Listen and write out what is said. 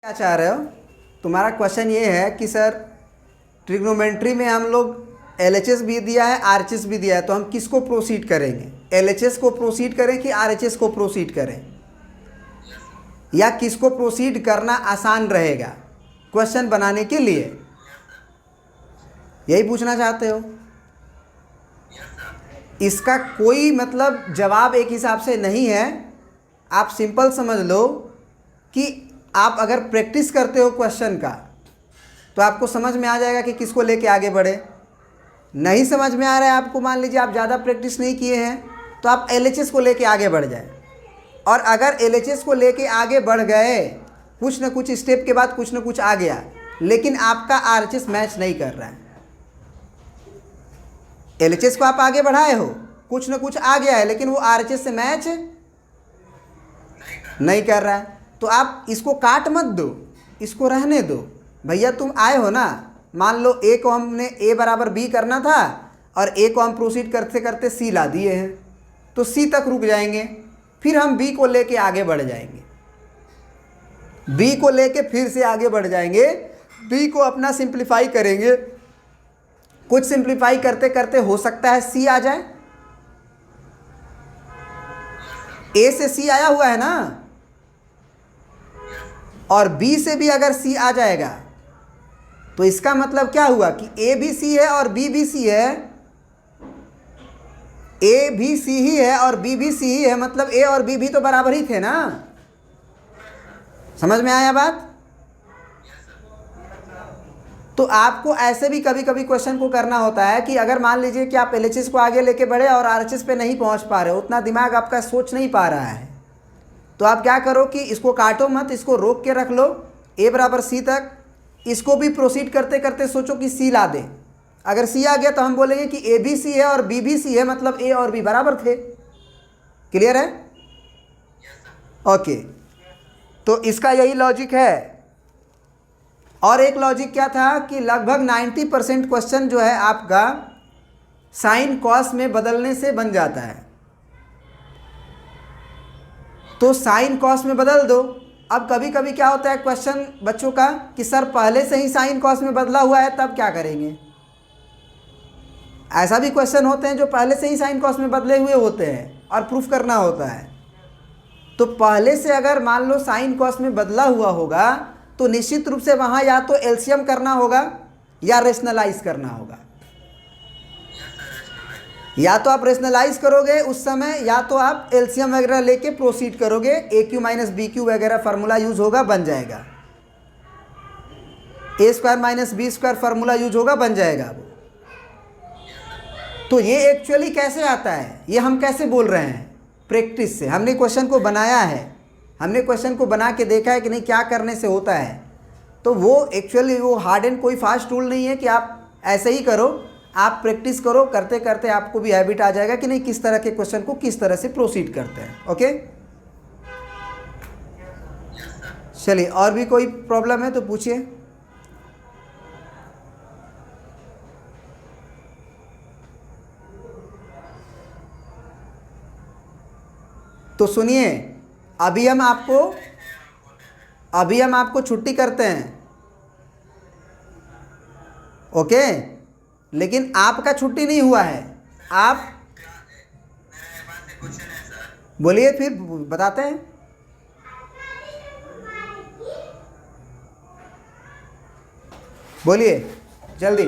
क्या चाह रहे हो? तुम्हारा क्वेश्चन ये है कि सर ट्रिग्नोमेट्री में हम लोग एलएचएस भी दिया है, आरएचएस भी दिया है, तो हम किसको प्रोसीड करेंगे? एलएचएस को प्रोसीड करें कि आरएचएस को प्रोसीड करें, या किसको प्रोसीड करना आसान रहेगा क्वेश्चन बनाने के लिए? यही पूछना चाहते हो? इसका कोई मतलब जवाब एक हिसाब से नहीं है। आप सिंपल समझ लो कि आप अगर प्रैक्टिस करते हो क्वेश्चन का तो आपको समझ में आ जाएगा कि किसको लेके आगे बढ़े। नहीं समझ में आ रहा है आपको, मान लीजिए आप ज़्यादा प्रैक्टिस नहीं किए हैं, तो आप एलएचएस को लेके आगे बढ़ जाए। और अगर एलएचएस को लेके आगे बढ़ गए, कुछ ना कुछ स्टेप के बाद कुछ ना कुछ आ गया, लेकिन आपका आरएचएस मैच नहीं कर रहा है, एलएचएस को आप आगे बढ़ाए हो, कुछ ना कुछ आ गया है, लेकिन वो आरएचएस से मैच नहीं कर रहा है, तो आप इसको काट मत दो, इसको रहने दो। भैया तुम आए हो ना, मान लो ए को हमने ए बराबर बी करना था और ए को हम प्रोसीड करते करते सी ला दिए हैं, तो सी तक रुक जाएंगे, फिर हम बी को लेके आगे बढ़ जाएंगे, बी को लेके फिर से आगे बढ़ जाएंगे, बी को अपना सिंप्लीफाई करेंगे, कुछ सिंप्लीफाई करते करते हो सकता है सी आ जाए। ए से सी आया हुआ है ना, और बी से भी अगर सी आ जाएगा तो इसका मतलब क्या हुआ कि ए भी सी है और बी भी सी है, ए भी सी ही है और बी भी सी ही है, मतलब ए और बी भी तो बराबर ही थे ना। समझ में आया बात? तो आपको ऐसे भी कभी कभी क्वेश्चन को करना होता है कि अगर मान लीजिए कि आप एलएचएस को आगे लेके बढ़े और आरएचएस पे नहीं पहुंच पा रहे हो, उतना दिमाग आपका सोच नहीं पा रहा है, तो आप क्या करो कि इसको काटो मत, इसको रोक के रख लो ए बराबर सी तक, इसको भी प्रोसीड करते करते सोचो कि सी ला दे। अगर सी आ गया तो हम बोलेंगे कि ए भी सी है और बी भी सी है, मतलब ए और बी बराबर थे। क्लियर है? ओके, तो इसका यही लॉजिक है। और एक लॉजिक क्या था कि लगभग 90% क्वेश्चन जो है आपका साइन कॉस में बदलने से बन जाता है, तो साइन कॉस में बदल दो। अब कभी कभी क्या होता है क्वेश्चन बच्चों का कि सर पहले से ही साइन कॉस में बदला हुआ है, तब क्या करेंगे? ऐसा भी क्वेश्चन होते हैं जो पहले से ही साइन कॉस में बदले हुए होते हैं और प्रूफ करना होता है। तो पहले से अगर मान लो साइन कॉस में बदला हुआ होगा तो निश्चित रूप से वहाँ या तो एलसीएम करना होगा या रेशनलाइज करना होगा। या तो आप रेशनलाइज करोगे उस समय, या तो आप एलसीएम वगैरह लेके प्रोसीड करोगे, a cube minus b cube वगैरह फार्मूला यूज होगा, बन जाएगा, a square minus b square formula use होगा, बन जाएगा वो। तो ये एक्चुअली कैसे आता है, ये हम कैसे बोल रहे हैं? प्रैक्टिस से। हमने क्वेश्चन को बनाया है, हमने क्वेश्चन को बना के देखा है कि नहीं क्या करने से होता है। तो वो एक्चुअली वो हार्ड एंड कोई फास्ट टूल नहीं है कि आप ऐसे ही करो, आप प्रैक्टिस करो, करते करते आपको भी हैबिट आ जाएगा कि नहीं किस तरह के क्वेश्चन को किस तरह से प्रोसीड करते हैं। ओके, चलिए, और भी कोई प्रॉब्लम है तो पूछिए। तो सुनिए, अभी हम आपको छुट्टी करते हैं, ओके, लेकिन आपका छुट्टी नहीं हुआ है। आप बोलिए, फिर बताते हैं। बोलिए जल्दी।